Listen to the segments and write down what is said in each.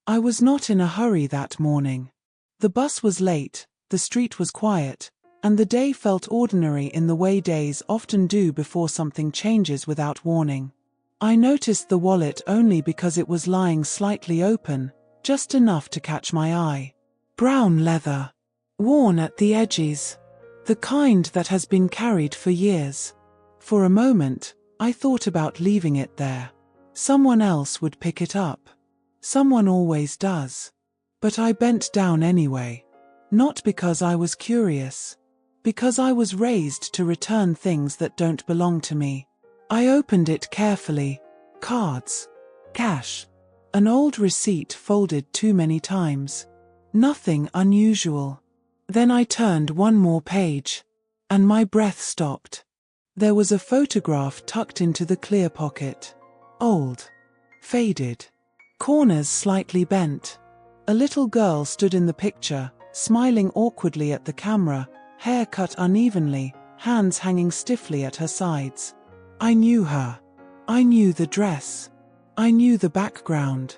I was not in a hurry that morning. The bus was late, the street was quiet, and the day felt ordinary in the way days often do before something changes without warning. I noticed the wallet only because it was lying slightly open, just enough to catch my eye. Brown leather. Worn at the edges. The kind that has been carried for years. For a moment, I thought about leaving it there. Someone else would pick it up. Someone always does. But I bent down anyway. Not because I was curious. Because I was raised to return things that don't belong to me. I opened it carefully. Cards. Cash. An old receipt folded too many times. Nothing unusual. Then I turned one more page. And my breath stopped. There was a photograph tucked into the clear pocket. Old. Faded. Corners slightly bent. A little girl stood in the picture, smiling awkwardly at the camera, hair cut unevenly, hands hanging stiffly at her sides. I knew her. I knew the dress. I knew the background.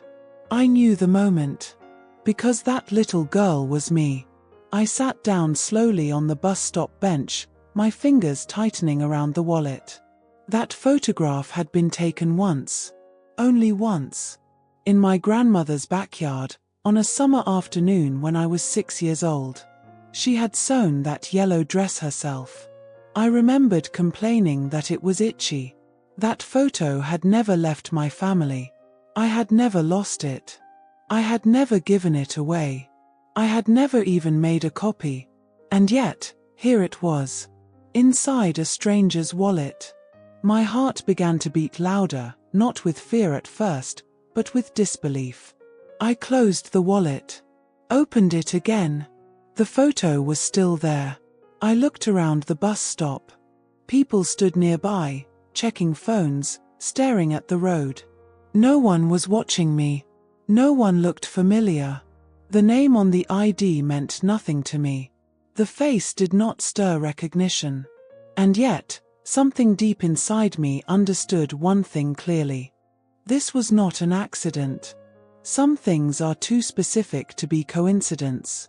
I knew the moment. Because that little girl was me. I sat down slowly on the bus stop bench, my fingers tightening around the wallet. That photograph had been taken once. Only once. In my grandmother's backyard, on a summer afternoon when I was 6 years old. She had sewn that yellow dress herself. I remembered complaining that it was itchy. That photo had never left my family. I had never lost it. I had never given it away. I had never even made a copy. And yet, here it was. Inside a stranger's wallet. My heart began to beat louder, not with fear at first, but with disbelief. I closed the wallet. Opened it again. The photo was still there. I looked around the bus stop. People stood nearby, checking phones, staring at the road. No one was watching me. No one looked familiar. The name on the ID meant nothing to me. The face did not stir recognition. And yet, something deep inside me understood one thing clearly. This was not an accident. Some things are too specific to be coincidence.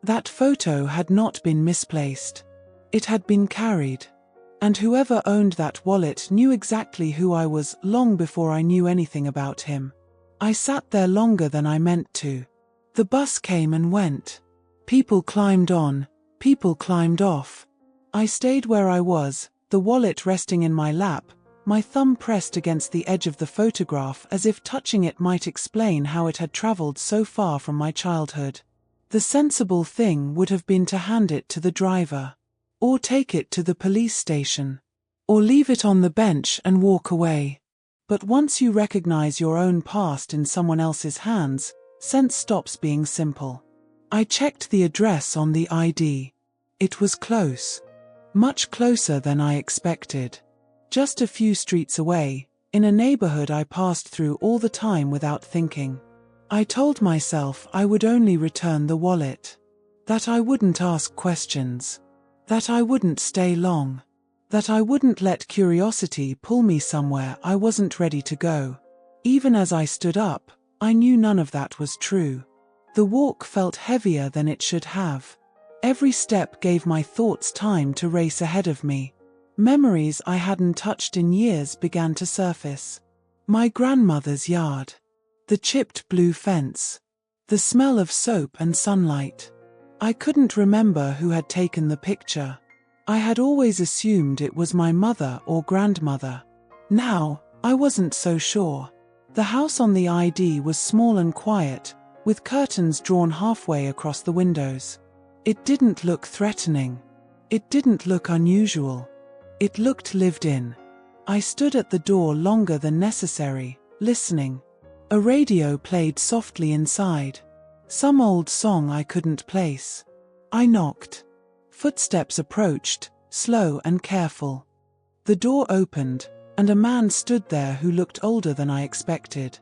That photo had not been misplaced. It had been carried. And whoever owned that wallet knew exactly who I was long before I knew anything about him. I sat there longer than I meant to. The bus came and went. People climbed on, people climbed off. I stayed where I was, the wallet resting in my lap, my thumb pressed against the edge of the photograph as if touching it might explain how it had traveled so far from my childhood. The sensible thing would have been to hand it to the driver. Or take it to the police station. Or leave it on the bench and walk away. But once you recognize your own past in someone else's hands, sense stops being simple. I checked the address on the ID. It was close. Much closer than I expected. Just a few streets away, in a neighborhood I passed through all the time without thinking. I told myself I would only return the wallet. That I wouldn't ask questions. That I wouldn't stay long. That I wouldn't let curiosity pull me somewhere I wasn't ready to go. Even as I stood up, I knew none of that was true. The walk felt heavier than it should have. Every step gave my thoughts time to race ahead of me. Memories I hadn't touched in years began to surface. My grandmother's yard. The chipped blue fence. The smell of soap and sunlight. I couldn't remember who had taken the picture. I had always assumed it was my mother or grandmother. Now, I wasn't so sure. The house on the ID was small and quiet, with curtains drawn halfway across the windows. It didn't look threatening. It didn't look unusual. It looked lived in. I stood at the door longer than necessary, listening. A radio played softly inside. Some old song I couldn't place. I knocked. Footsteps approached, slow and careful. The door opened, and a man stood there who looked older than I expected.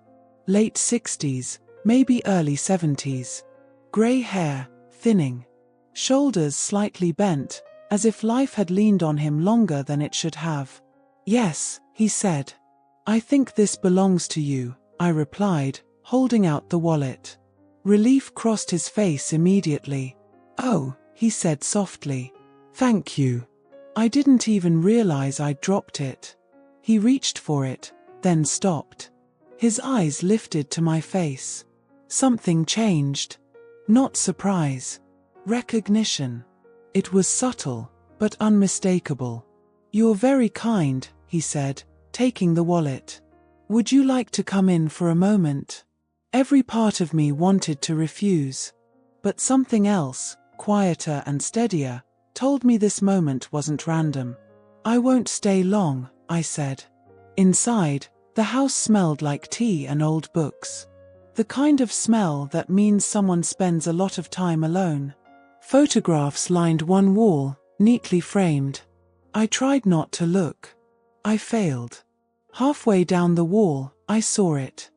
Late 60s, maybe early 70s. Grey hair, thinning. Shoulders slightly bent, as if life had leaned on him longer than it should have. "Yes," he said. "I think this belongs to you," I replied, holding out the wallet. Relief crossed his face immediately. "Oh," he said softly. "Thank you. I didn't even realize I'd dropped it." He reached for it, then stopped. His eyes lifted to my face. Something changed. Not surprise. Recognition. It was subtle, but unmistakable. "You're very kind," he said, taking the wallet. "Would you like to come in for a moment?" Every part of me wanted to refuse. But something else, quieter and steadier, told me this moment wasn't random. "I won't stay long," I said. Inside, the house smelled like tea and old books. The kind of smell that means someone spends a lot of time alone. Photographs lined one wall, neatly framed. I tried not to look. I failed. Halfway down the wall, I saw it.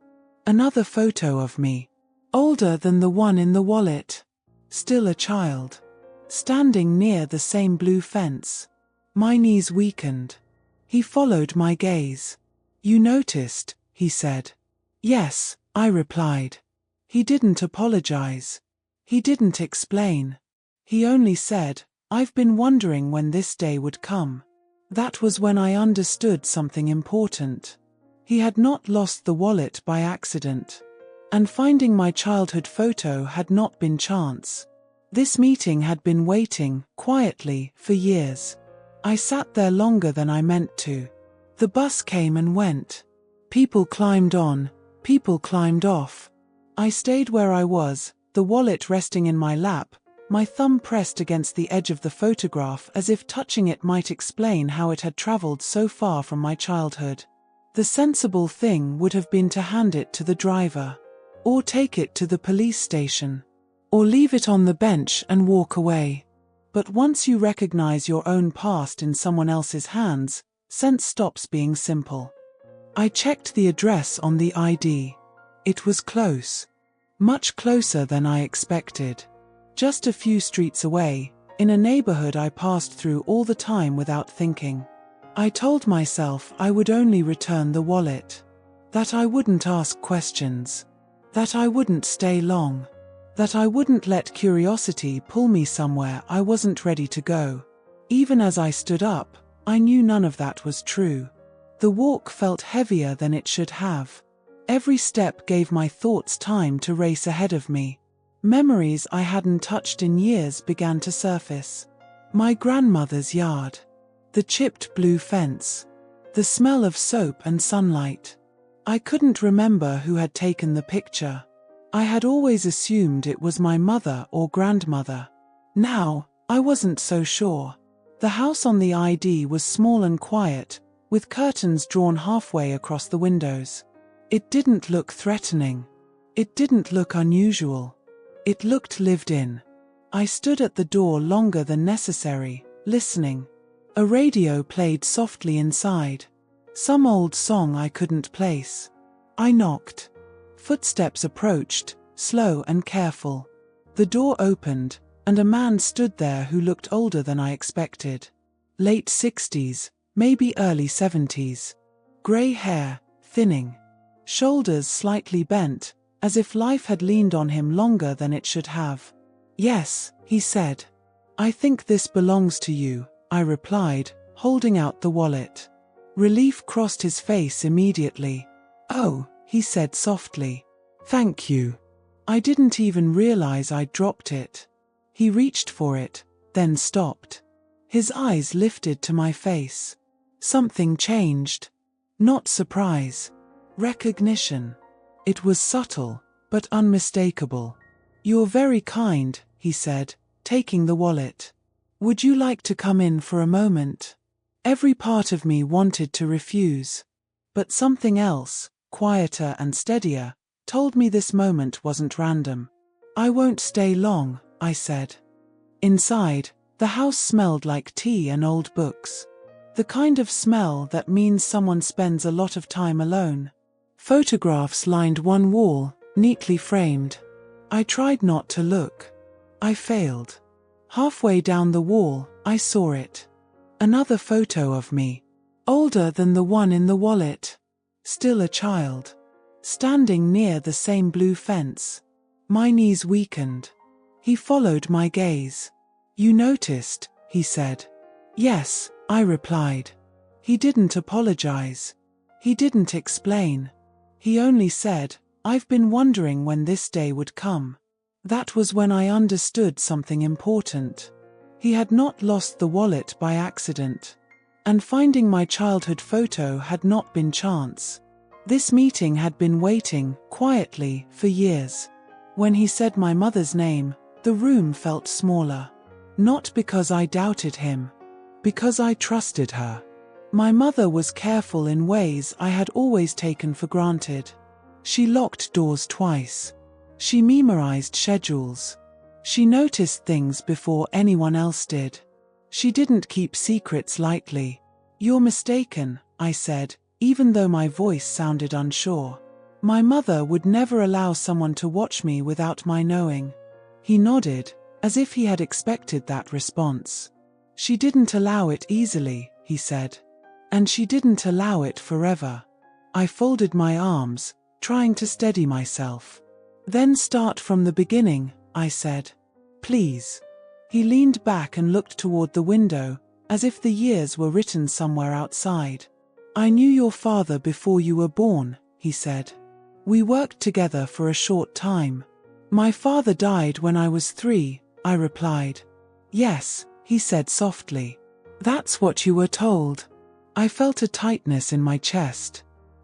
Another photo of me. Older than the one in the wallet. Still a child. Standing near the same blue fence. My knees weakened. He followed my gaze. "You noticed," he said. "Yes," I replied. He didn't apologize. He didn't explain. He only said, "I've been wondering when this day would come." That was when I understood something important. He had not lost the wallet by accident. And finding my childhood photo had not been chance. This meeting had been waiting, quietly, for years. I sat there longer than I meant to. The bus came and went. People climbed on, people climbed off. I stayed where I was, the wallet resting in my lap, my thumb pressed against the edge of the photograph as if touching it might explain how it had traveled so far from my childhood. The sensible thing would have been to hand it to the driver. Or take it to the police station. Or leave it on the bench and walk away. But once you recognize your own past in someone else's hands, sense stops being simple. I checked the address on the ID. It was close. Much closer than I expected. Just a few streets away, in a neighborhood I passed through all the time without thinking. I told myself I would only return the wallet. That I wouldn't ask questions. That I wouldn't stay long. That I wouldn't let curiosity pull me somewhere I wasn't ready to go. Even as I stood up, I knew none of that was true. The walk felt heavier than it should have. Every step gave my thoughts time to race ahead of me. Memories I hadn't touched in years began to surface. My grandmother's yard. The chipped blue fence. The smell of soap and sunlight. I couldn't remember who had taken the picture. I had always assumed it was my mother or grandmother. Now, I wasn't so sure. The house on the ID was small and quiet, with curtains drawn halfway across the windows. It didn't look threatening. It didn't look unusual. It looked lived in. I stood at the door longer than necessary, listening. A radio played softly inside. Some old song I couldn't place. I knocked. Footsteps approached, slow and careful. The door opened, and a man stood there who looked older than I expected. Late 60s, maybe early 70s. Grey hair, thinning. Shoulders slightly bent, as if life had leaned on him longer than it should have. "Yes," he said. "I think this belongs to you," I replied, holding out the wallet. Relief crossed his face immediately. "Oh," he said softly. "Thank you. I didn't even realize I'd dropped it." He reached for it, then stopped. His eyes lifted to my face. Something changed. Not surprise. Recognition. It was subtle, but unmistakable. "You're very kind," he said, taking the wallet. "Would you like to come in for a moment?" Every part of me wanted to refuse. But something else, quieter and steadier, told me this moment wasn't random. "I won't stay long," I said. Inside, the house smelled like tea and old books. The kind of smell that means someone spends a lot of time alone. Photographs lined one wall, neatly framed. I tried not to look. I failed. Halfway down the wall, I saw it. Another photo of me. Older than the one in the wallet. Still a child. Standing near the same blue fence. My knees weakened. He followed my gaze. You noticed, he said. Yes, I replied. He didn't apologize. He didn't explain. He only said, I've been wondering when this day would come. That was when I understood something important. He had not lost the wallet by accident. And finding my childhood photo had not been chance. This meeting had been waiting, quietly, for years. When he said my mother's name, the room felt smaller. Not because I doubted him. Because I trusted her. My mother was careful in ways I had always taken for granted. She locked doors twice. She memorized schedules. She noticed things before anyone else did. She didn't keep secrets lightly. You're mistaken, I said, even though my voice sounded unsure. My mother would never allow someone to watch me without my knowing. He nodded, as if he had expected that response. She didn't allow it easily, he said. And she didn't allow it forever. I folded my arms, trying to steady myself. Then start from the beginning, I said. Please. He leaned back and looked toward the window, as if the years were written somewhere outside. I knew your father before you were born, he said. We worked together for a short time. My father died when I was 3, I replied. Yes, he said softly. That's what you were told. I felt a tightness in my chest.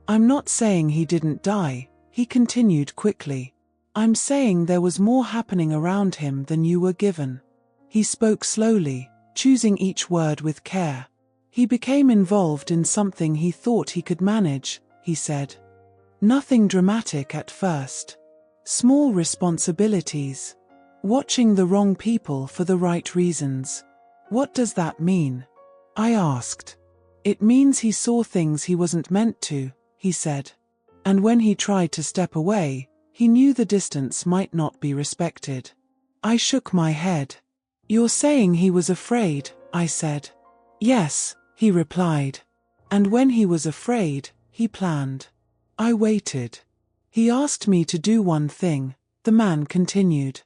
I'm not saying he didn't die, he continued quickly. I'm saying there was more happening around him than you were given. He spoke slowly, choosing each word with care. He became involved in something he thought he could manage, he said. Nothing dramatic at first. Small responsibilities. Watching the wrong people for the right reasons. What does that mean? I asked. It means he saw things he wasn't meant to, he said. And when he tried to step away, he knew the distance might not be respected. I shook my head. You're saying he was afraid, I said. Yes, he replied. And when he was afraid, he planned. I waited. He asked me to do one thing, the man continued.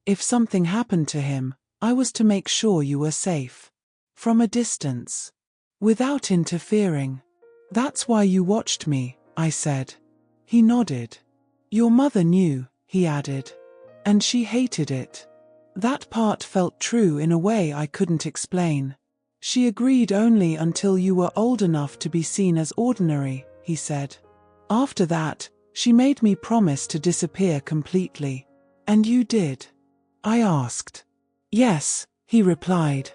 If something happened to him, I was to make sure you were safe. From a distance. Without interfering. That's why you watched me, I said. He nodded. Your mother knew, he added. And she hated it. That part felt true in a way I couldn't explain. She agreed only until you were old enough to be seen as ordinary, he said. After that, she made me promise to disappear completely. And you did? I asked. Yes, he replied.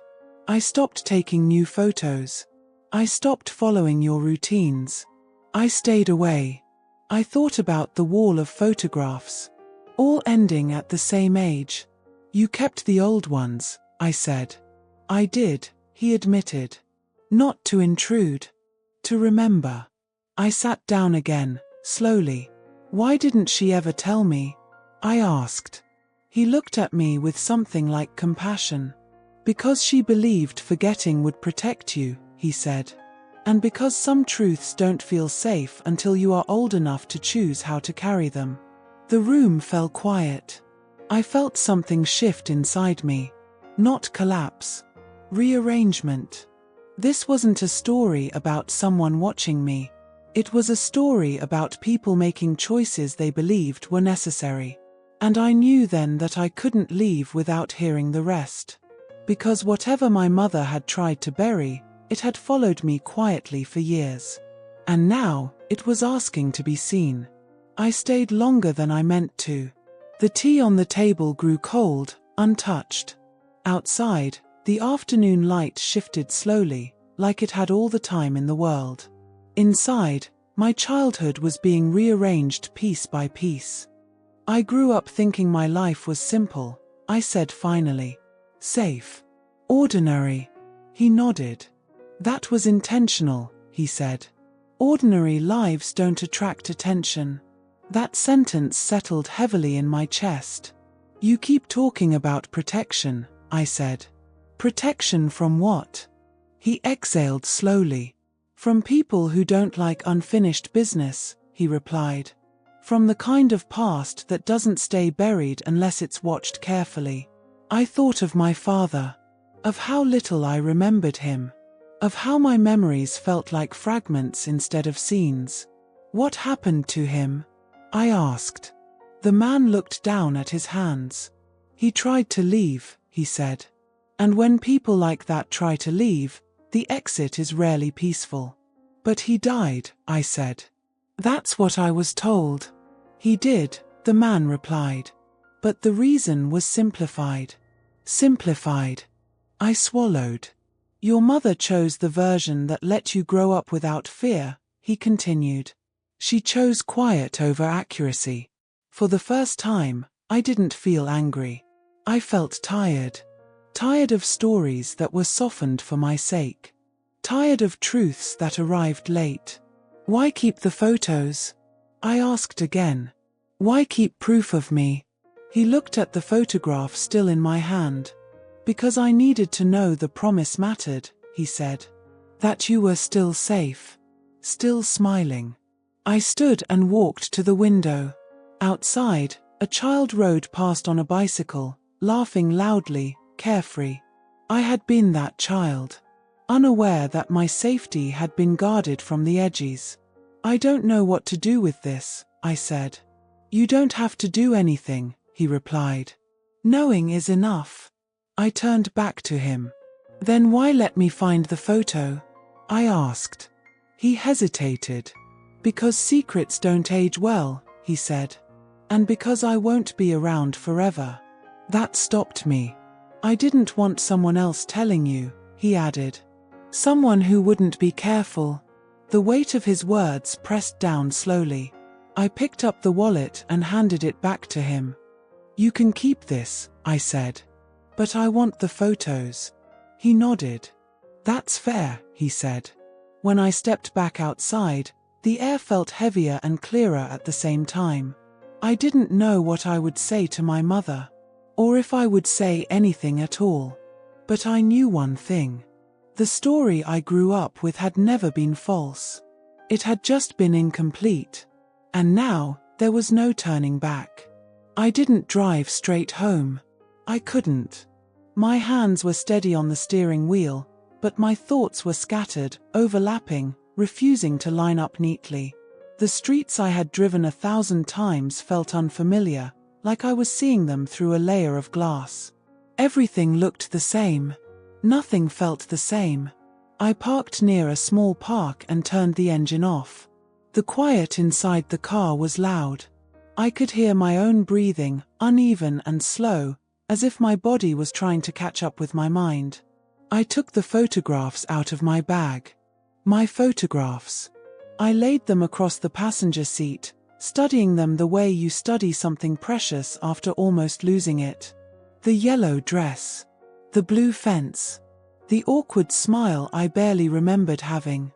I stopped taking new photos. I stopped following your routines. I stayed away. I thought about the wall of photographs. All ending at the same age. You kept the old ones, I said. I did, he admitted. Not to intrude. To remember. I sat down again, slowly. Why didn't she ever tell me? I asked. He looked at me with something like compassion. Because she believed forgetting would protect you, he said. And because some truths don't feel safe until you are old enough to choose how to carry them. The room fell quiet. I felt something shift inside me. Not collapse. Rearrangement. This wasn't a story about someone watching me. It was a story about people making choices they believed were necessary. And I knew then that I couldn't leave without hearing the rest. Because whatever my mother had tried to bury, it had followed me quietly for years. And now, it was asking to be seen. I stayed longer than I meant to. The tea on the table grew cold, untouched. Outside, the afternoon light shifted slowly, like it had all the time in the world. Inside, my childhood was being rearranged piece by piece. I grew up thinking my life was simple, I said finally. Safe. Ordinary. He nodded. That was intentional, he said. Ordinary lives don't attract attention. That sentence settled heavily in my chest. You keep talking about protection, I said. Protection from what? He exhaled slowly. From people who don't like unfinished business, he replied. From the kind of past that doesn't stay buried unless it's watched carefully. I thought of my father, of how little I remembered him, of how my memories felt like fragments instead of scenes. What happened to him? I asked. The man looked down at his hands. He tried to leave, he said. And when people like that try to leave, the exit is rarely peaceful. But he died, I said. That's what I was told. He did, the man replied. But the reason was simplified. Simplified. I swallowed. Your mother chose the version that let you grow up without fear, he continued. She chose quiet over accuracy. For the first time, I didn't feel angry. I felt tired. Tired of stories that were softened for my sake. Tired of truths that arrived late. Why keep the photos? I asked again. Why keep proof of me? He looked at the photograph still in my hand. Because I needed to know the promise mattered, he said. That you were still safe. Still smiling. I stood and walked to the window. Outside, a child rode past on a bicycle, laughing loudly, carefree. I had been that child. Unaware that my safety had been guarded from the edges. I don't know what to do with this, I said. You don't have to do anything, he replied. Knowing is enough. I turned back to him. Then why let me find the photo? I asked. He hesitated. Because secrets don't age well, he said. And because I won't be around forever. That stopped me. I didn't want someone else telling you, he added. Someone who wouldn't be careful. The weight of his words pressed down slowly. I picked up the wallet and handed it back to him. You can keep this, I said. But I want the photos. He nodded. That's fair, he said. When I stepped back outside, the air felt heavier and clearer at the same time. I didn't know what I would say to my mother, or if I would say anything at all. But I knew one thing. The story I grew up with had never been false. It had just been incomplete. And now, there was no turning back. I didn't drive straight home. I couldn't. My hands were steady on the steering wheel, but my thoughts were scattered, overlapping, refusing to line up neatly. The streets I had driven 1,000 times felt unfamiliar, like I was seeing them through a layer of glass. Everything looked the same. Nothing felt the same. I parked near a small park and turned the engine off. The quiet inside the car was loud. I could hear my own breathing, uneven and slow, as if my body was trying to catch up with my mind. I took the photographs out of my bag. My photographs. I laid them across the passenger seat, studying them the way you study something precious after almost losing it. The yellow dress. The blue fence. The awkward smile I barely remembered having.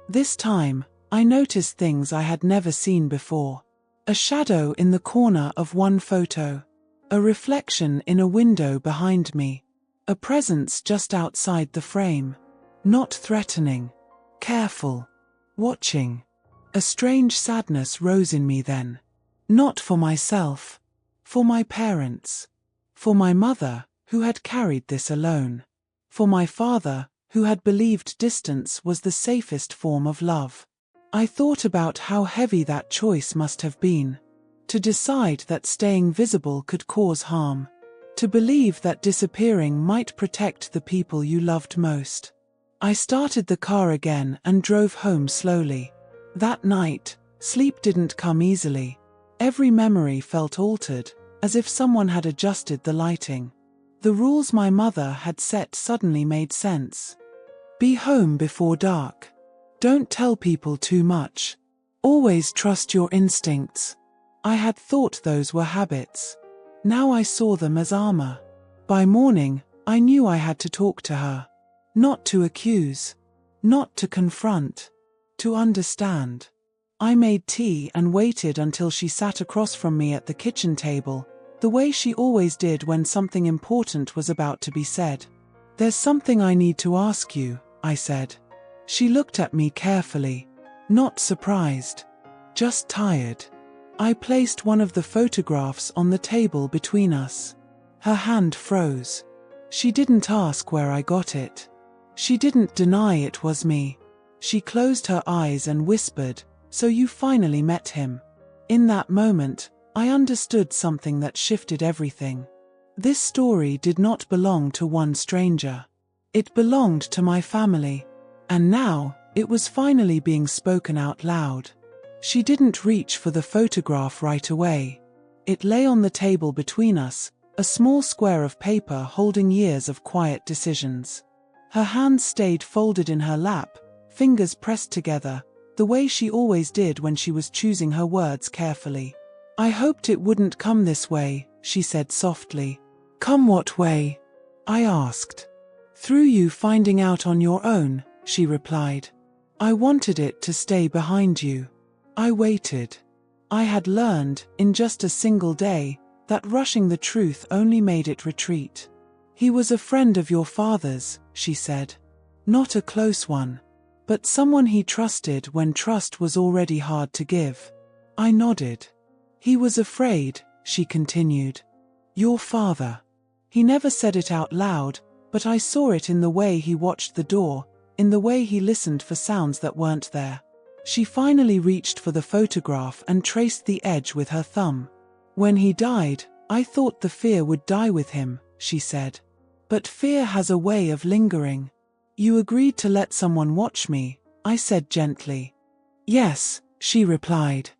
This time, I noticed things I had never seen before. A shadow in the corner of one photo. A reflection in a window behind me. A presence just outside the frame. Not threatening. Careful. Watching. A strange sadness rose in me then. Not for myself. For my parents. For my mother, who had carried this alone. For my father, who had believed distance was the safest form of love. I thought about how heavy that choice must have been. To decide that staying visible could cause harm. To believe that disappearing might protect the people you loved most. I started the car again and drove home slowly. That night, sleep didn't come easily. Every memory felt altered, as if someone had adjusted the lighting. The rules my mother had set suddenly made sense. Be home before dark. Don't tell people too much. Always trust your instincts. I had thought those were habits. Now I saw them as armor. By morning, I knew I had to talk to her. Not to accuse. Not to confront. To understand. I made tea and waited until she sat across from me at the kitchen table, the way she always did when something important was about to be said. There's something I need to ask you, I said. She looked at me carefully. Not surprised. Just tired. I placed one of the photographs on the table between us. Her hand froze. She didn't ask where I got it. She didn't deny it was me. She closed her eyes and whispered, "So you finally met him." In that moment, I understood something that shifted everything. This story did not belong to one stranger. It belonged to my family. And now, it was finally being spoken out loud. She didn't reach for the photograph right away. It lay on the table between us, a small square of paper holding years of quiet decisions. Her hands stayed folded in her lap, fingers pressed together, the way she always did when she was choosing her words carefully. "I hoped it wouldn't come this way," she said softly. "Come what way?" I asked. "Through you finding out on your own," she replied. "I wanted it to stay behind you." I waited. I had learned, in just a single day, that rushing the truth only made it retreat. "He was a friend of your father's," she said. "Not a close one, but someone he trusted when trust was already hard to give." I nodded. "He was afraid," she continued. "Your father. He never said it out loud, but I saw it in the way he watched the door, in the way he listened for sounds that weren't there." She finally reached for the photograph and traced the edge with her thumb. "When he died, I thought the fear would die with him," she said. "But fear has a way of lingering." "You agreed to let someone watch me," I said gently. "Yes," she replied.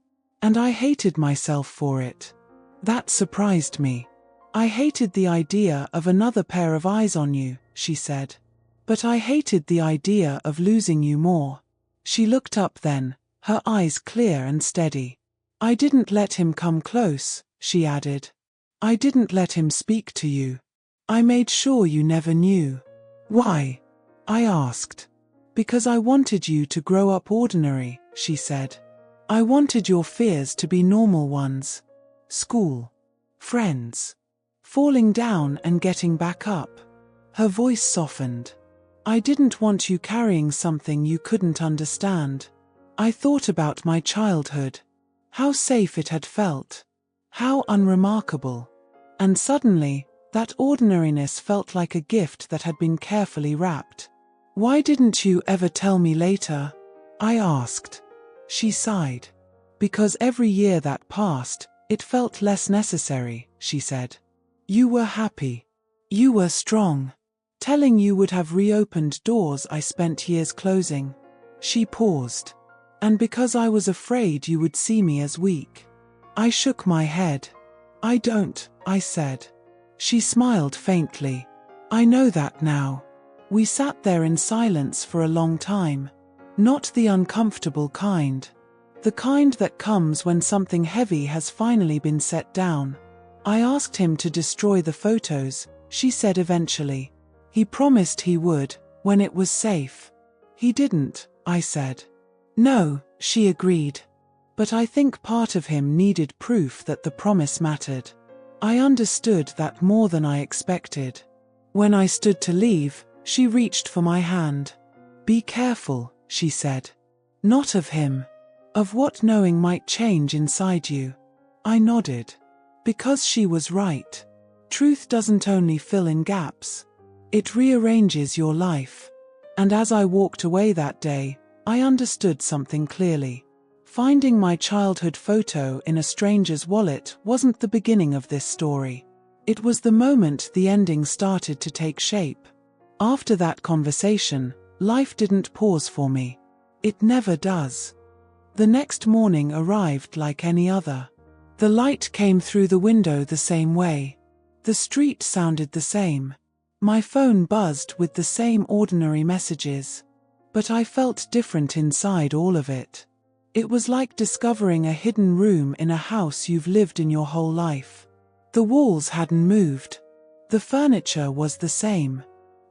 "And I hated myself for it." That surprised me. "I hated the idea of another pair of eyes on you," she said. "But I hated the idea of losing you more." She looked up then, her eyes clear and steady. "I didn't let him come close," she added. "I didn't let him speak to you. I made sure you never knew." "Why?" I asked. "Because I wanted you to grow up ordinary," she said. "I wanted your fears to be normal ones. School. Friends. Falling down and getting back up." Her voice softened. "I didn't want you carrying something you couldn't understand." I thought about my childhood. How safe it had felt. How unremarkable. And suddenly, that ordinariness felt like a gift that had been carefully wrapped. "Why didn't you ever tell me later?" I asked. She sighed. "Because every year that passed, it felt less necessary," she said. "You were happy. You were strong. Telling you would have reopened doors I spent years closing." She paused. "And because I was afraid you would see me as weak." I shook my head. "I don't," I said. She smiled faintly. "I know that now." We sat there in silence for a long time. Not the uncomfortable kind. The kind that comes when something heavy has finally been set down. "I asked him to destroy the photos," she said eventually. "He promised he would, when it was safe." "He didn't," I said. "No," she agreed. "But I think part of him needed proof that the promise mattered." I understood that more than I expected. When I stood to leave, she reached for my hand. "Be careful," she said. "Not of him. Of what knowing might change inside you." I nodded. Because she was right. Truth doesn't only fill in gaps. It rearranges your life. And as I walked away that day, I understood something clearly. Finding my childhood photo in a stranger's wallet wasn't the beginning of this story. It was the moment the ending started to take shape. After that conversation, life didn't pause for me. It never does. The next morning arrived like any other. The light came through the window the same way. The street sounded the same. My phone buzzed with the same ordinary messages. But I felt different inside all of it. It was like discovering a hidden room in a house you've lived in your whole life. The walls hadn't moved. The furniture was the same.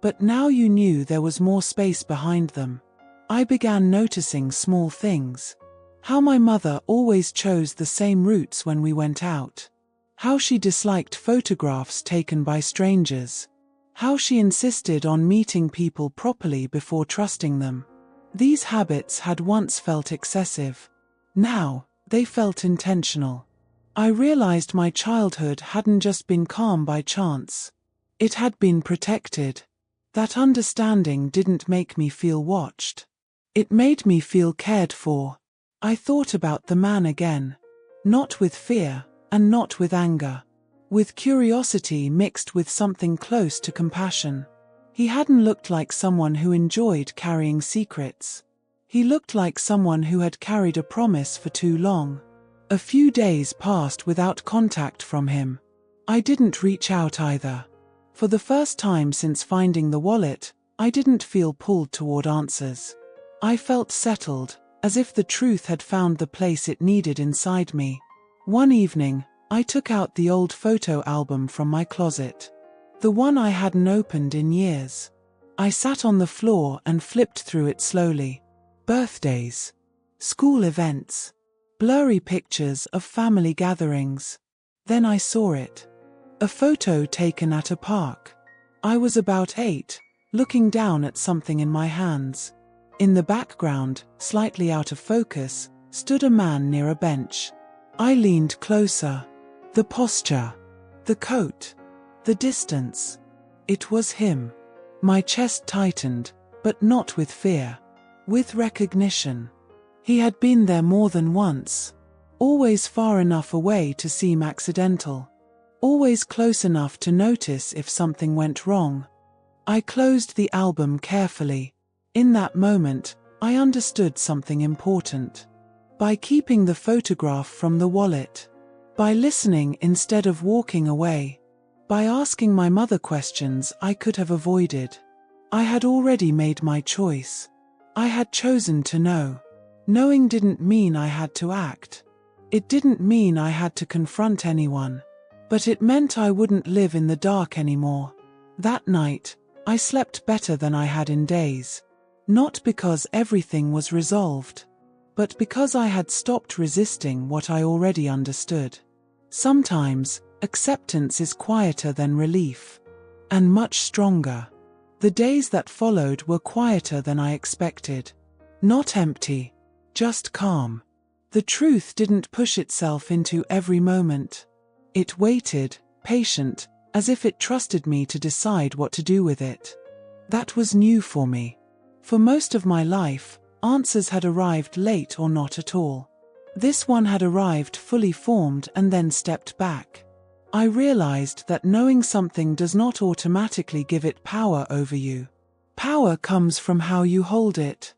But now you knew there was more space behind them. I began noticing small things. How my mother always chose the same routes when we went out. How she disliked photographs taken by strangers. How she insisted on meeting people properly before trusting them. These habits had once felt excessive. Now, They felt intentional. I realized my childhood hadn't just been calm by chance. It had been protected. That understanding didn't make me feel watched. It made me feel cared for. I thought about the man again. Not with fear, and not with anger. With curiosity mixed with something close to compassion. He hadn't looked like someone who enjoyed carrying secrets. He looked like someone who had carried a promise for too long. A few days passed without contact from him. I didn't reach out either. For the first time since finding the wallet, I didn't feel pulled toward answers. I felt settled, as if the truth had found the place it needed inside me. One evening, I took out the old photo album from my closet. The one I hadn't opened in years. I sat on the floor and flipped through it slowly. Birthdays. School events. Blurry pictures of family gatherings. Then I saw it. A photo taken at a park. I was about 8, looking down at something in my hands. In the background, slightly out of focus, stood a man near a bench. I leaned closer. The posture. The coat. The distance. It was him. My chest tightened, but not with fear. With recognition. He had been there more than once. Always far enough away to seem accidental. Always close enough to notice if something went wrong. I closed the album carefully. In that moment, I understood something important. By keeping the photograph from the wallet. By listening instead of walking away. By asking my mother questions I could have avoided. I had already made my choice. I had chosen to know. Knowing didn't mean I had to act. It didn't mean I had to confront anyone. But it meant I wouldn't live in the dark anymore. That night, I slept better than I had in days. Not because everything was resolved. But because I had stopped resisting what I already understood. Sometimes, acceptance is quieter than relief. And much stronger. The days that followed were quieter than I expected. Not empty. Just calm. The truth didn't push itself into every moment. It waited, patient, as if it trusted me to decide what to do with it. That was new for me. For most of my life, answers had arrived late or not at all. This one had arrived fully formed and then stepped back. I realized that knowing something does not automatically give it power over you. Power comes from how you hold it.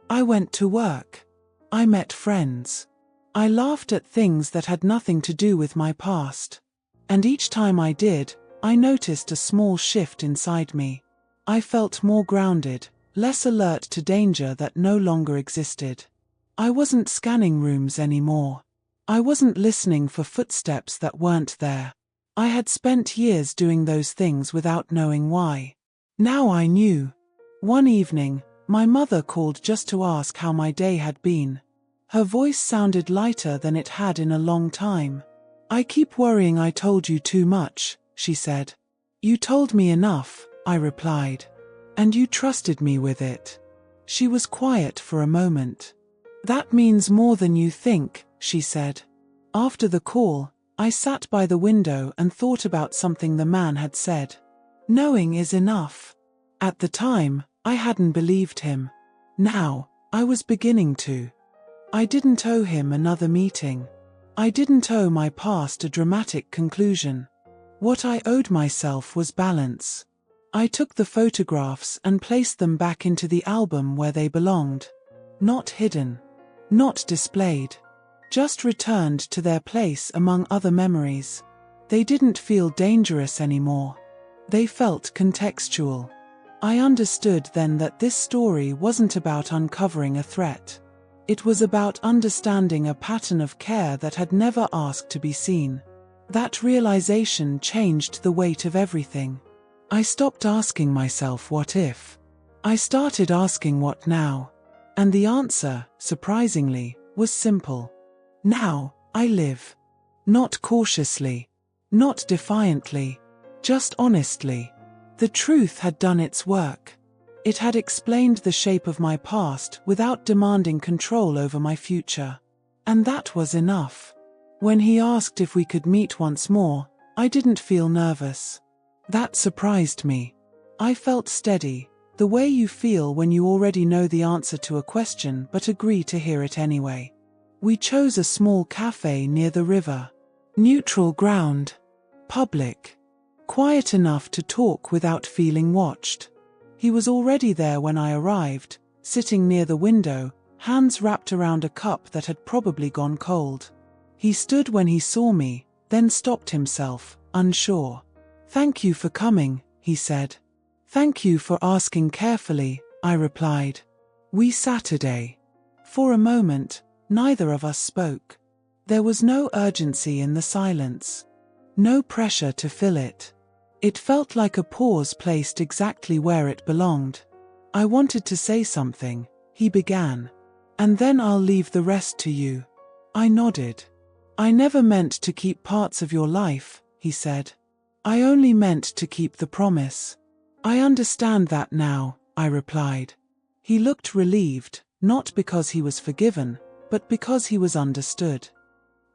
I went to work. I met friends. I laughed at things that had nothing to do with my past. And each time I did, I noticed a small shift inside me. I felt more grounded, less alert to danger that no longer existed. I wasn't scanning rooms anymore. I wasn't listening for footsteps that weren't there. I had spent years doing those things without knowing why. Now I knew. One evening, my mother called just to ask how my day had been. Her voice sounded lighter than it had in a long time. "I keep worrying I told you too much," she said. "You told me enough," I replied. "And you trusted me with it." She was quiet for a moment. "That means more than you think," she said. After the call, I sat by the window and thought about something the man had said. Knowing is enough. At the time, I hadn't believed him. Now, I was beginning to. I didn't owe him another meeting. I didn't owe my past a dramatic conclusion. What I owed myself was balance. I took the photographs and placed them back into the album where they belonged. Not hidden. Not displayed. Just returned to their place among other memories. They didn't feel dangerous anymore. They felt contextual. I understood then that this story wasn't about uncovering a threat. It was about understanding a pattern of care that had never asked to be seen. That realization changed the weight of everything. I stopped asking myself what if. I started asking what now. And the answer, surprisingly, was simple. Now, I live. Not cautiously. Not defiantly. Just honestly. The truth had done its work. It had explained the shape of my past without demanding control over my future. And that was enough. When he asked if we could meet once more, I didn't feel nervous. That surprised me. I felt steady, the way you feel when you already know the answer to a question but agree to hear it anyway. We chose a small cafe near the river. Neutral ground. Public. Quiet enough to talk without feeling watched. He was already there when I arrived, sitting near the window, hands wrapped around a cup that had probably gone cold. He stood when he saw me, then stopped himself, unsure. "Thank you for coming," he said. "Thank you for asking carefully," I replied. We sat. For a moment, neither of us spoke. There was no urgency in the silence. No pressure to fill it. It felt like a pause placed exactly where it belonged. "I wanted to say something," he began. "And then I'll leave the rest to you." I nodded. "I never meant to keep parts of your life," he said. "I only meant to keep the promise." "I understand that now," I replied. He looked relieved, not because he was forgiven, but because he was understood.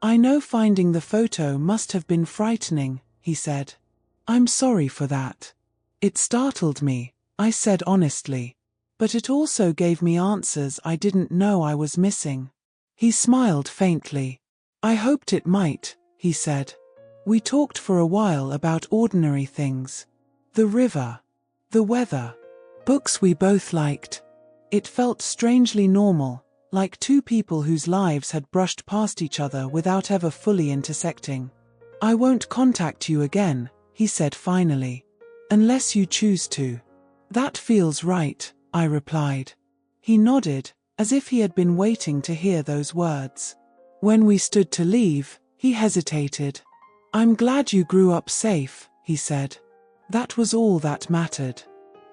"I know finding the photo must have been frightening," he said. "I'm sorry for that. It startled me," I said honestly. "But it also gave me answers I didn't know I was missing." He smiled faintly. "I hoped it might," he said. We talked for a while about ordinary things. The river. The weather. Books we both liked. It felt strangely normal, like two people whose lives had brushed past each other without ever fully intersecting. "I won't contact you again," he said finally. "Unless you choose to." "That feels right," I replied. He nodded, as if he had been waiting to hear those words. When we stood to leave, he hesitated. "I'm glad you grew up safe," he said. That was all that mattered.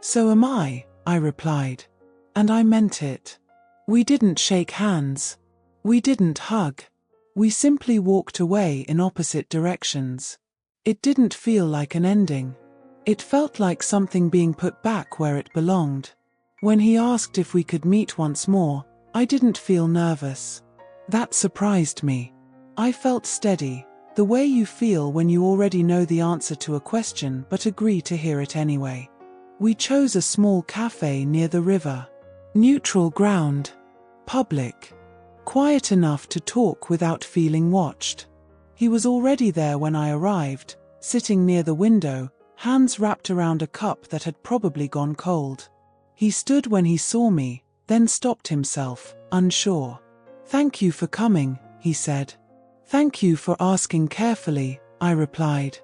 "So am I," I replied. And I meant it. We didn't shake hands. We didn't hug. We simply walked away in opposite directions. It didn't feel like an ending. It felt like something being put back where it belonged. When he asked if we could meet once more, I didn't feel nervous. That surprised me. I felt steady, the way you feel when you already know the answer to a question but agree to hear it anyway. We chose a small cafe near the river. Neutral ground. Public. Quiet enough to talk without feeling watched. He was already there when I arrived, sitting near the window, hands wrapped around a cup that had probably gone cold. He stood when he saw me, then stopped himself, unsure. "Thank you for coming," he said. "Thank you for asking carefully," I replied.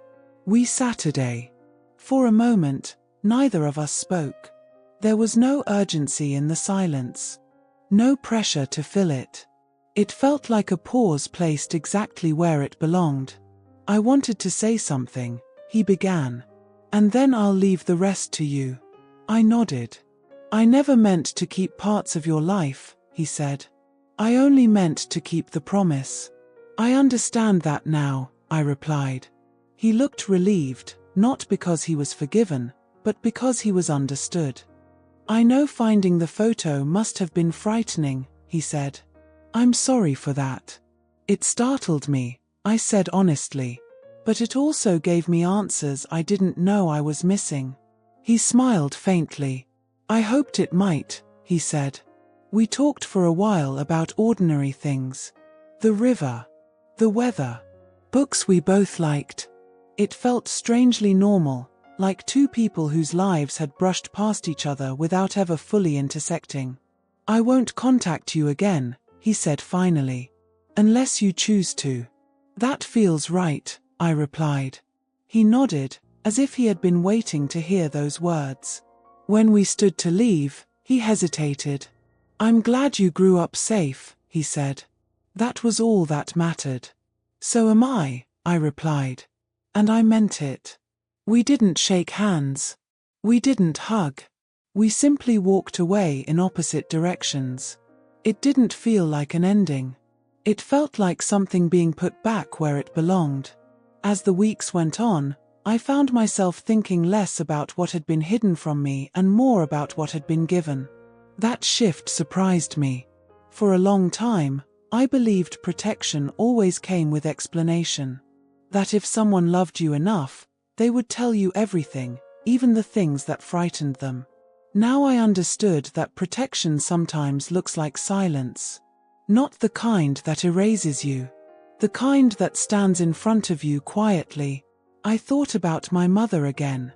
We sat. For a moment, neither of us spoke. There was no urgency in the silence. No pressure to fill it. It felt like a pause placed exactly where it belonged. "I wanted to say something," he began. "And then I'll leave the rest to you." I nodded. "I never meant to keep parts of your life," he said. "I only meant to keep the promise." "I understand that now," I replied. He looked relieved, not because he was forgiven, but because he was understood. "I know finding the photo must have been frightening," he said. "I'm sorry for that. It startled me," I said honestly. "But it also gave me answers I didn't know I was missing." He smiled faintly. "I hoped it might," he said. We talked for a while about ordinary things. The river. The weather. Books we both liked. It felt strangely normal, like two people whose lives had brushed past each other without ever fully intersecting. "I won't contact you again," he said finally. "Unless you choose to." "That feels right," I replied. He nodded, as if he had been waiting to hear those words. When we stood to leave, he hesitated. "I'm glad you grew up safe," he said. That was all that mattered. "So am I," I replied. And I meant it. We didn't shake hands. We didn't hug. We simply walked away in opposite directions. It didn't feel like an ending. It felt like something being put back where it belonged. As the weeks went on, I found myself thinking less about what had been hidden from me and more about what had been given. That shift surprised me. For a long time, I believed protection always came with explanation. That if someone loved you enough, they would tell you everything, even the things that frightened them. Now I understood that protection sometimes looks like silence. Not the kind that erases you. The kind that stands in front of you quietly. I thought about my mother again.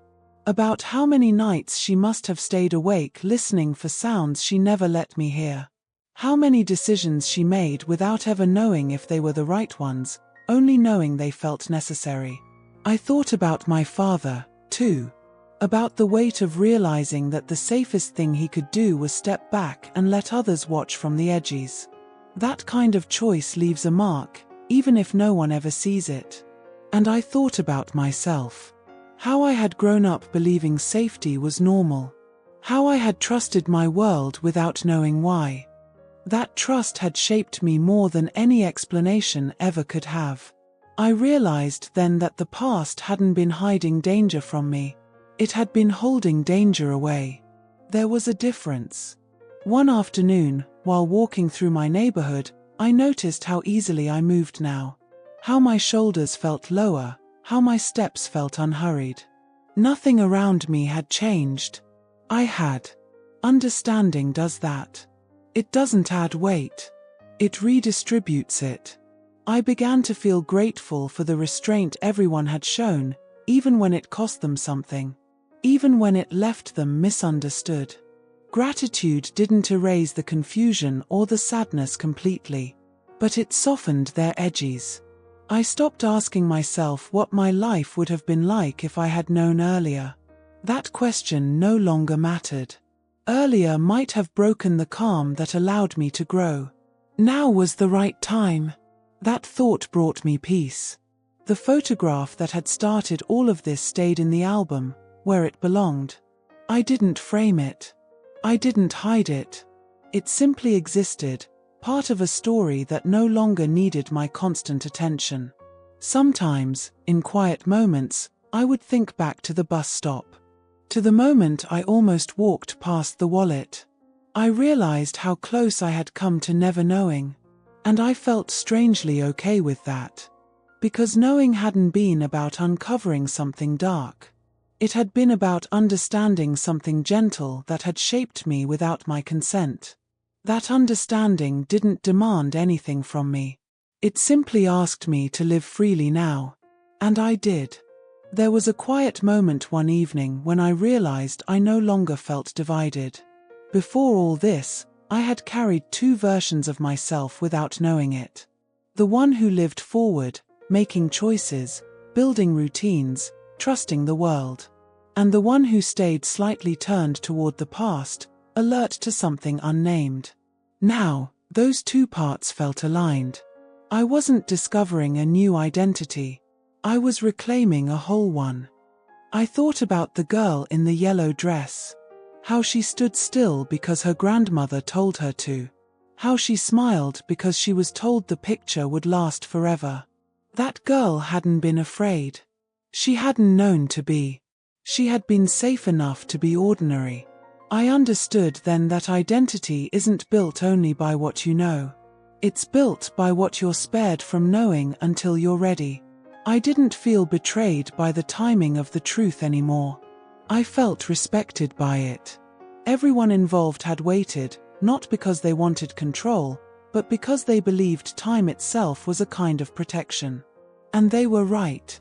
About how many nights she must have stayed awake listening for sounds she never let me hear. How many decisions she made without ever knowing if they were the right ones, only knowing they felt necessary. I thought about my father, too. About the weight of realizing that the safest thing he could do was step back and let others watch from the edges. That kind of choice leaves a mark, even if no one ever sees it. And I thought about myself. How I had grown up believing safety was normal. How I had trusted my world without knowing why. That trust had shaped me more than any explanation ever could have. I realized then that the past hadn't been hiding danger from me. It had been holding danger away. There was a difference. One afternoon, while walking through my neighborhood, I noticed how easily I moved now. How my shoulders felt lower, how my steps felt unhurried. Nothing around me had changed. I had. Understanding does that. It doesn't add weight. It redistributes it. I began to feel grateful for the restraint everyone had shown, even when it cost them something. Even when it left them misunderstood. Gratitude didn't erase the confusion or the sadness completely, but it softened their edges. I stopped asking myself what my life would have been like if I had known earlier. That question no longer mattered. Earlier might have broken the calm that allowed me to grow. Now was the right time. That thought brought me peace. The photograph that had started all of this stayed in the album, where it belonged. I didn't frame it. I didn't hide it. It simply existed, part of a story that no longer needed my constant attention. Sometimes, in quiet moments, I would think back to the bus stop. To the moment I almost walked past the wallet. I realized how close I had come to never knowing. And I felt strangely okay with that. Because knowing hadn't been about uncovering something dark. It had been about understanding something gentle that had shaped me without my consent. That understanding didn't demand anything from me. It simply asked me to live freely now. And I did. There was a quiet moment one evening when I realized I no longer felt divided. Before all this, I had carried two versions of myself without knowing it. The one who lived forward, making choices, building routines, trusting the world. And the one who stayed slightly turned toward the past, alert to something unnamed. Now, those two parts felt aligned. I wasn't discovering a new identity. I was reclaiming a whole one. I thought about the girl in the yellow dress. How she stood still because her grandmother told her to. How she smiled because she was told the picture would last forever. That girl hadn't been afraid. She hadn't known to be. She had been safe enough to be ordinary. I understood then that identity isn't built only by what you know. It's built by what you're spared from knowing until you're ready. I didn't feel betrayed by the timing of the truth anymore. I felt respected by it. Everyone involved had waited, not because they wanted control, but because they believed time itself was a kind of protection. And they were right.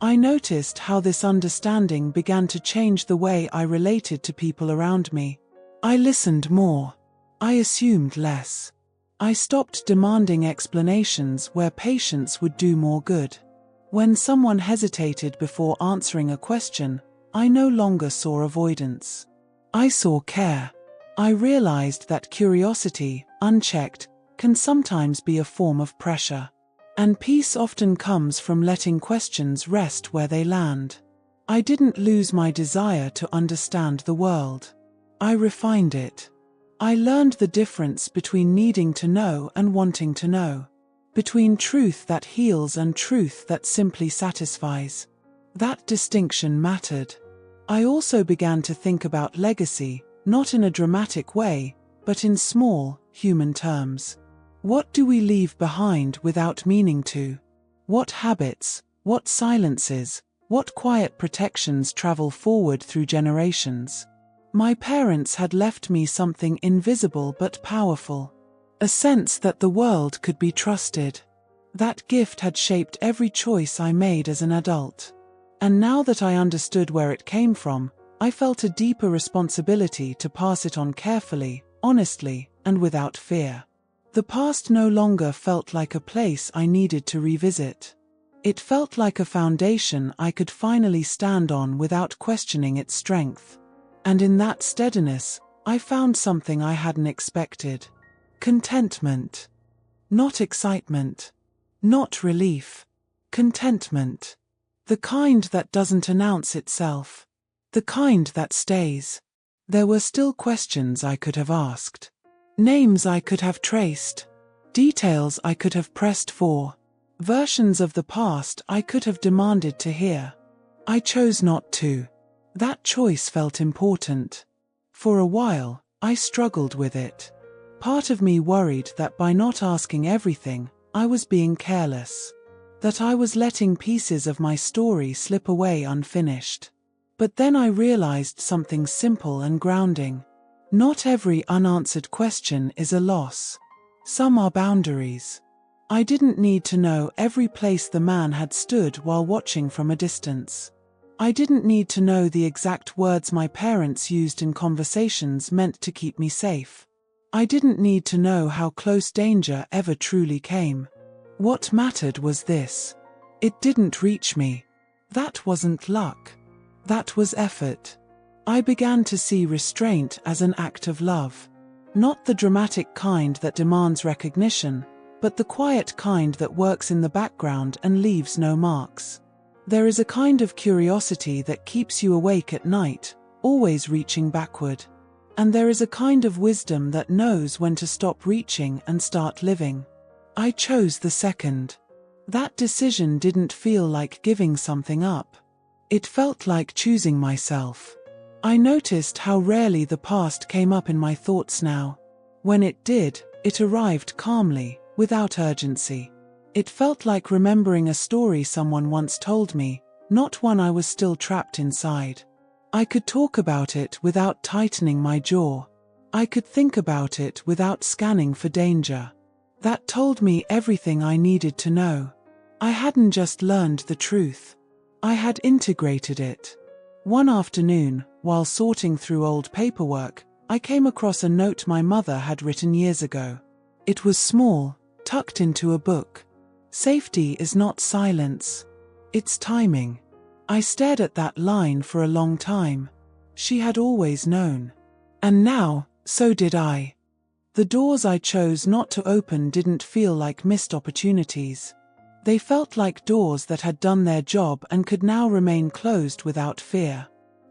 I noticed how this understanding began to change the way I related to people around me. I listened more. I assumed less. I stopped demanding explanations where patience would do more good. When someone hesitated before answering a question, I no longer saw avoidance. I saw care. I realized that curiosity, unchecked, can sometimes be a form of pressure. And peace often comes from letting questions rest where they land. I didn't lose my desire to understand the world. I refined it. I learned the difference between needing to know and wanting to know. Between truth that heals and truth that simply satisfies. That distinction mattered. I also began to think about legacy, not in a dramatic way, but in small, human terms. What do we leave behind without meaning to? What habits, what silences, what quiet protections travel forward through generations? My parents had left me something invisible but powerful. A sense that the world could be trusted. That gift had shaped every choice I made as an adult. And now that I understood where it came from, I felt a deeper responsibility to pass it on carefully, honestly, and without fear. The past no longer felt like a place I needed to revisit. It felt like a foundation I could finally stand on without questioning its strength. And in that steadiness, I found something I hadn't expected. Contentment. Not excitement. Not relief. Contentment. The kind that doesn't announce itself. The kind that stays. There were still questions I could have asked. Names I could have traced. Details I could have pressed for. Versions of the past I could have demanded to hear. I chose not to. That choice felt important. For a while, I struggled with it. Part of me worried that by not asking everything, I was being careless. That I was letting pieces of my story slip away unfinished. But then I realized something simple and grounding. Not every unanswered question is a loss. Some are boundaries. I didn't need to know every place the man had stood while watching from a distance. I didn't need to know the exact words my parents used in conversations meant to keep me safe. I didn't need to know how close danger ever truly came. What mattered was this. It didn't reach me. That wasn't luck. That was effort. I began to see restraint as an act of love. Not the dramatic kind that demands recognition, but the quiet kind that works in the background and leaves no marks. There is a kind of curiosity that keeps you awake at night, always reaching backward. And there is a kind of wisdom that knows when to stop reaching and start living. I chose the second. That decision didn't feel like giving something up. It felt like choosing myself. I noticed how rarely the past came up in my thoughts now. When it did, it arrived calmly, without urgency. It felt like remembering a story someone once told me, not one I was still trapped inside. I could talk about it without tightening my jaw. I could think about it without scanning for danger. That told me everything I needed to know. I hadn't just learned the truth. I had integrated it. One afternoon, while sorting through old paperwork, I came across a note my mother had written years ago. It was small, tucked into a book. Safety is not silence. It's timing. I stared at that line for a long time. She had always known. And now, so did I. The doors I chose not to open didn't feel like missed opportunities. They felt like doors that had done their job and could now remain closed without fear.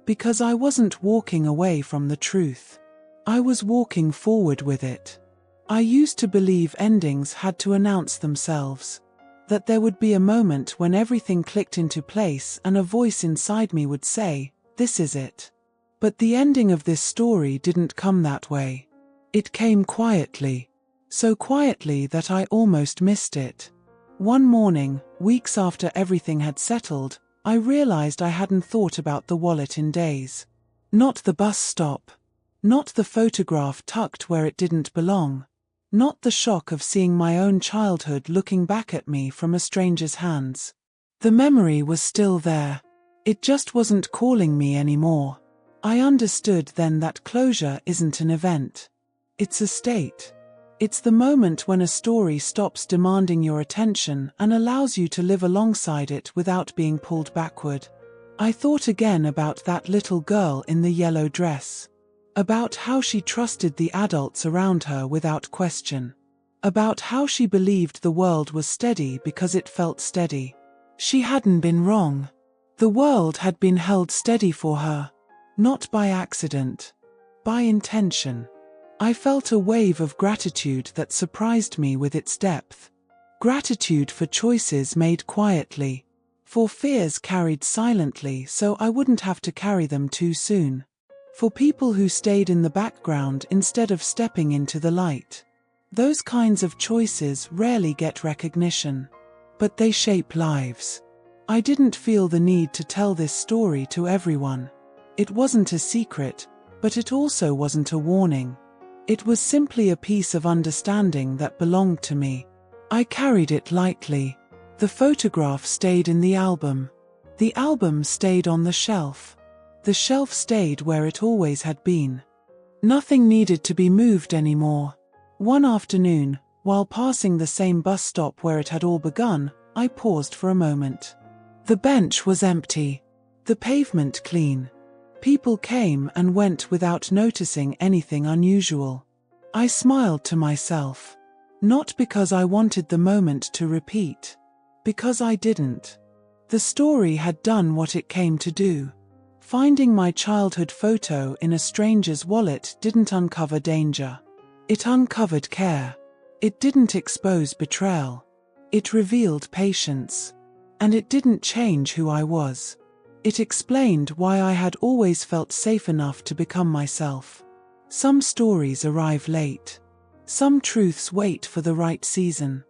Because I wasn't walking away from the truth. I was walking forward with it. I used to believe endings had to announce themselves. That there would be a moment when everything clicked into place and a voice inside me would say, "This is it." But the ending of this story didn't come that way. It came quietly. So quietly that I almost missed it. One morning, weeks after everything had settled, I realized I hadn't thought about the wallet in days. Not the bus stop. Not the photograph tucked where it didn't belong. Not the shock of seeing my own childhood looking back at me from a stranger's hands. The memory was still there. It just wasn't calling me anymore. I understood then that closure isn't an event. It's a state. It's the moment when a story stops demanding your attention and allows you to live alongside it without being pulled backward. I thought again about that little girl in the yellow dress. About how she trusted the adults around her without question. About how she believed the world was steady because it felt steady. She hadn't been wrong. The world had been held steady for her. Not by accident. By intention. I felt a wave of gratitude that surprised me with its depth. Gratitude for choices made quietly. For fears carried silently so I wouldn't have to carry them too soon. For people who stayed in the background instead of stepping into the light. Those kinds of choices rarely get recognition, but they shape lives. I didn't feel the need to tell this story to everyone. It wasn't a secret, but it also wasn't a warning. It was simply a piece of understanding that belonged to me. I carried it lightly. The photograph stayed in the album. The album stayed on the shelf. The shelf stayed where it always had been. Nothing needed to be moved anymore. One afternoon, while passing the same bus stop where it had all begun, I paused for a moment. The bench was empty. The pavement clean. People came and went without noticing anything unusual. I smiled to myself. Not because I wanted the moment to repeat. Because I didn't. The story had done what it came to do. Finding my childhood photo in a stranger's wallet didn't uncover danger. It uncovered care. It didn't expose betrayal. It revealed patience. And it didn't change who I was. It explained why I had always felt safe enough to become myself. Some stories arrive late. Some truths wait for the right season.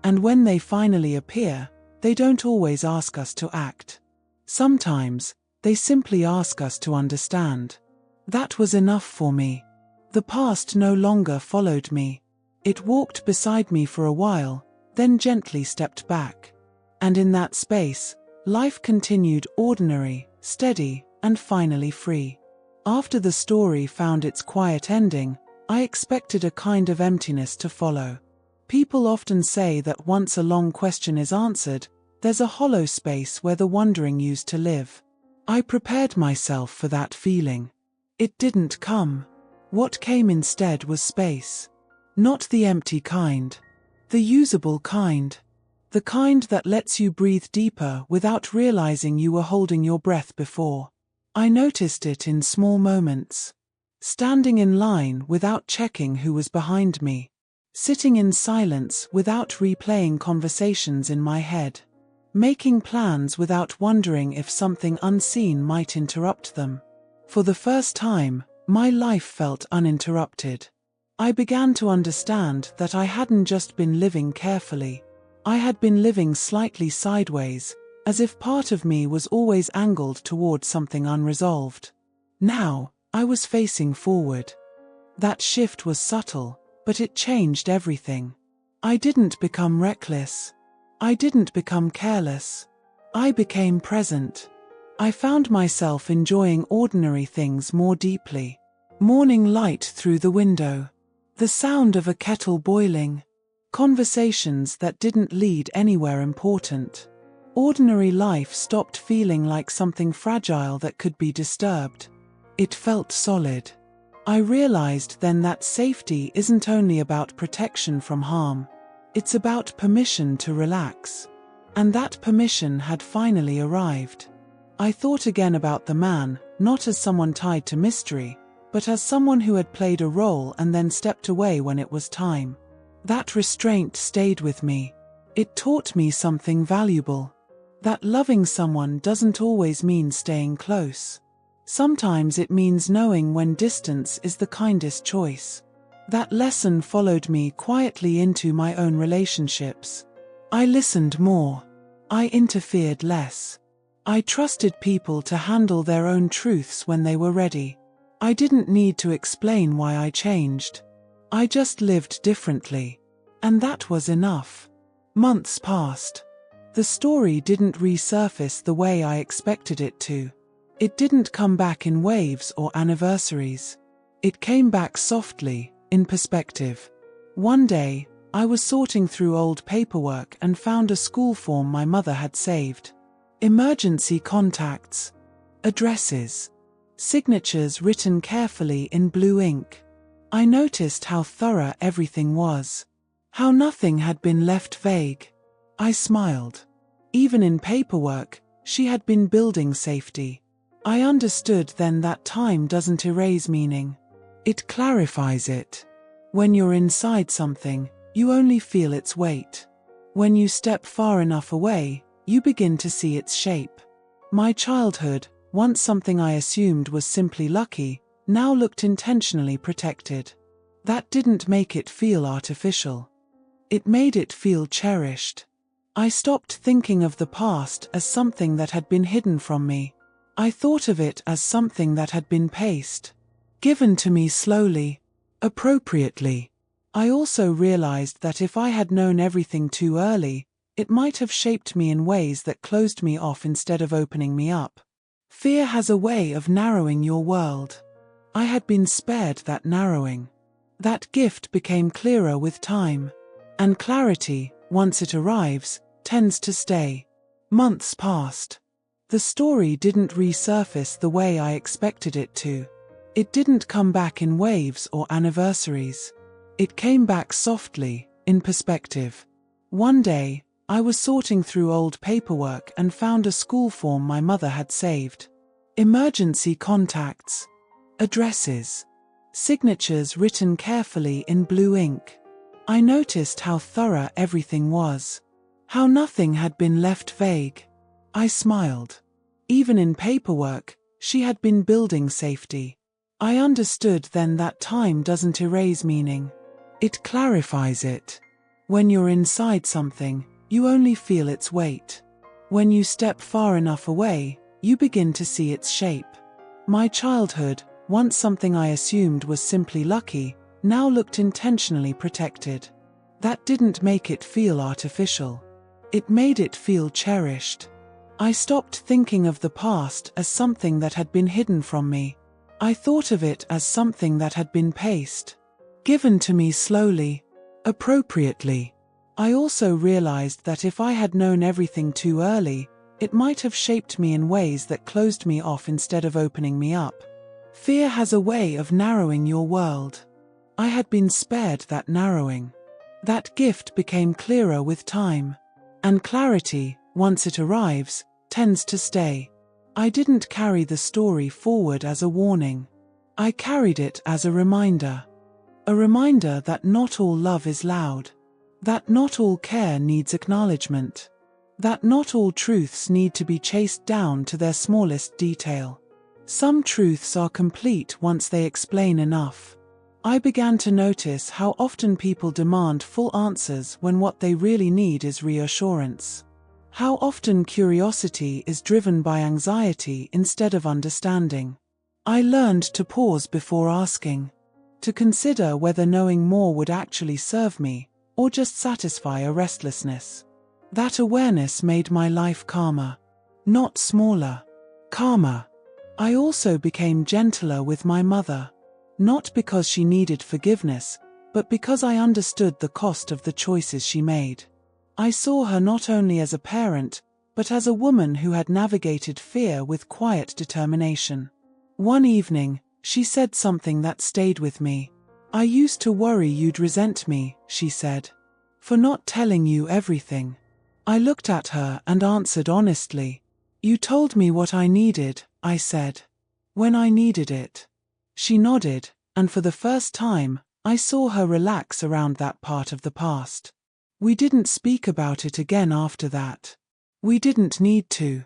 And when they finally appear, they don't always ask us to act. Sometimes, they simply ask us to understand. That was enough for me. The past no longer followed me. It walked beside me for a while, then gently stepped back. And in that space, life continued ordinary, steady, and finally free. After the story found its quiet ending, I expected a kind of emptiness to follow. People often say that once a long question is answered, there's a hollow space where the wondering used to live. I prepared myself for that feeling. It didn't come. What came instead was space. Not the empty kind. The usable kind. The kind that lets you breathe deeper without realizing you were holding your breath before. I noticed it in small moments. Standing in line without checking who was behind me. Sitting in silence without replaying conversations in my head. Making plans without wondering if something unseen might interrupt them. For the first time, my life felt uninterrupted. I began to understand that I hadn't just been living carefully. I had been living slightly sideways, as if part of me was always angled toward something unresolved. Now, I was facing forward. That shift was subtle, but it changed everything. I didn't become reckless. I didn't become careless. I became present. I found myself enjoying ordinary things more deeply. Morning light through the window. The sound of a kettle boiling. Conversations that didn't lead anywhere important. Ordinary life stopped feeling like something fragile that could be disturbed. It felt solid. I realized then that safety isn't only about protection from harm. It's about permission to relax. And that permission had finally arrived. I thought again about the man, not as someone tied to mystery, but as someone who had played a role and then stepped away when it was time. That restraint stayed with me. It taught me something valuable. That loving someone doesn't always mean staying close. Sometimes it means knowing when distance is the kindest choice. That lesson followed me quietly into my own relationships. I listened more. I interfered less. I trusted people to handle their own truths when they were ready. I didn't need to explain why I changed. I just lived differently. And that was enough. Months passed. The story didn't resurface the way I expected it to. It didn't come back in waves or anniversaries. It came back softly, in perspective. One day, I was sorting through old paperwork and found a school form my mother had saved. Emergency contacts. Addresses. Signatures written carefully in blue ink. I noticed how thorough everything was. How nothing had been left vague. I smiled. Even in paperwork, she had been building safety. I understood then that time doesn't erase meaning. It clarifies it. When you're inside something, you only feel its weight. When you step far enough away, you begin to see its shape. My childhood, once something I assumed was simply lucky, now looked intentionally protected. That didn't make it feel artificial. It made it feel cherished. I stopped thinking of the past as something that had been hidden from me. I thought of it as something that had been paced, given to me slowly, appropriately. I also realized that if I had known everything too early, it might have shaped me in ways that closed me off instead of opening me up. Fear has a way of narrowing your world. I had been spared that narrowing. That gift became clearer with time. And clarity, once it arrives, tends to stay. Months passed. The story didn't resurface the way I expected it to. It didn't come back in waves or anniversaries. It came back softly, in perspective. One day, I was sorting through old paperwork and found a school form my mother had saved. Emergency contacts, addresses, signatures written carefully in blue ink. I noticed how thorough everything was, how nothing had been left vague. I smiled. Even in paperwork, she had been building safety. I understood then that time doesn't erase meaning. It clarifies it. When you're inside something, you only feel its weight. When you step far enough away, you begin to see its shape. My childhood, once something I assumed was simply lucky, now looked intentionally protected. That didn't make it feel artificial. It made it feel cherished. I stopped thinking of the past as something that had been hidden from me. I thought of it as something that had been paced, given to me slowly, appropriately. I also realized that if I had known everything too early, it might have shaped me in ways that closed me off instead of opening me up. Fear has a way of narrowing your world. I had been spared that narrowing. That gift became clearer with time. And clarity, once it arrives, tends to stay. I didn't carry the story forward as a warning. I carried it as a reminder. A reminder that not all love is loud. That not all care needs acknowledgement. That not all truths need to be chased down to their smallest detail. Some truths are complete once they explain enough. I began to notice how often people demand full answers when what they really need is reassurance. How often curiosity is driven by anxiety instead of understanding. I learned to pause before asking. To consider whether knowing more would actually serve me, or just satisfy a restlessness. That awareness made my life calmer. Not smaller. Calmer. I also became gentler with my mother. Not because she needed forgiveness, but because I understood the cost of the choices she made. I saw her not only as a parent, but as a woman who had navigated fear with quiet determination. One evening, she said something that stayed with me. "I used to worry you'd resent me," she said, "for not telling you everything." I looked at her and answered honestly. "You told me what I needed," I said. "When I needed it." She nodded, and for the first time, I saw her relax around that part of the past. We didn't speak about it again after that. We didn't need to.